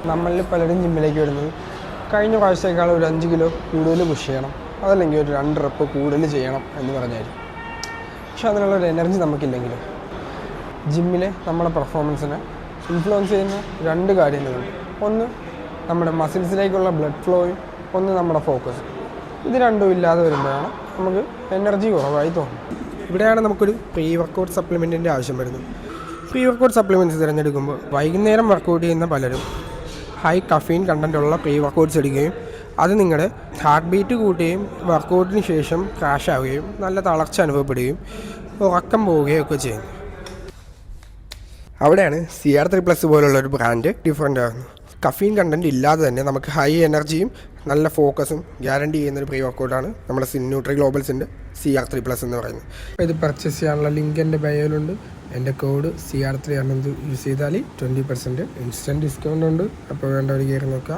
നമ്മളിൽ പലരും ജിമ്മിലേക്ക് വരുന്നത് കഴിഞ്ഞ പ്രാവശ്യത്തേക്കാൾ ഒരു 5 കിലോ കൂടുതൽ പുഷ് ചെയ്യണം, അതല്ലെങ്കിൽ ഒരു 2 റെപ്പ് കൂടുതൽ ചെയ്യണം എന്ന് പറഞ്ഞായിരിക്കും. പക്ഷെ അതിനുള്ളൊരു എനർജി നമുക്കില്ലെങ്കിലും ജിമ്മിലെ നമ്മുടെ പെർഫോമൻസിനെ ഇൻഫ്ലുവൻസ് ചെയ്യുന്ന 2 കാര്യങ്ങളുണ്ട്. ഒന്ന് നമ്മുടെ മസിൽസിലേക്കുള്ള ബ്ലഡ് ഫ്ലോയും, ഒന്ന് നമ്മുടെ ഫോക്കസും. ഇത് രണ്ടും ഇല്ലാതെ വരുമ്പോഴാണ് നമുക്ക് എനർജി കുറവായി തോന്നുന്നത്. ഇവിടെയാണ് നമുക്കൊരു പ്രീ വർക്കൗട്ട് സപ്ലിമെൻറ്റിൻ്റെ ആവശ്യം വരുന്നത്. പ്രീ വർക്കൗട്ട് സപ്ലിമെൻറ്റ്സ് തിരഞ്ഞെടുക്കുമ്പോൾ വൈകുന്നേരം വർക്കൗട്ട് ചെയ്യുന്ന പലരും ഹൈ കഫീൻ കണ്ടൻറ്റുള്ള പ്രീ വർക്കൗട്ട്സ് എടുക്കുകയും അത് നിങ്ങളുടെ ഹാർട്ട് ബീറ്റ് കൂട്ടുകയും വർക്കൗട്ടിന് ശേഷം ക്രാഷ് ആവുകയും നല്ല തളർച്ച അനുഭവപ്പെടുകയും ഉറക്കം പോവുകയും ഒക്കെ ചെയ്യുന്നു. അവിടെയാണ് CR3+ പോലുള്ളൊരു ബ്രാൻഡ് ഡിഫറൻ്റ് ആകുന്നത്. കഫീൻ കണ്ടൻറ്റ് ഇല്ലാതെ തന്നെ നമുക്ക് ഹൈ എനർജിയും നല്ല ഫോക്കസും ഗ്യാരണ്ടി ചെയ്യുന്നൊരു പ്രീ വർക്കൗട്ടാണ് നമ്മുടെ ന്യൂട്രി ഗ്ലോബൽസിൻ്റെ CR3+ എന്ന് പറയുന്നത്. അപ്പോൾ ഇത് പർച്ചേസ് ചെയ്യാനുള്ള ലിങ്ക് എൻ്റെ ബയോയിലുണ്ട്. എൻ്റെ കോഡ് CR3 ആണെന്ന് യൂസ് ചെയ്താൽ 20% ഇൻസ്റ്റൻറ്റ് ഡിസ്കൗണ്ട് ഉണ്ട്. അപ്പോൾ വേണ്ടവർ കയറി നോക്കുക.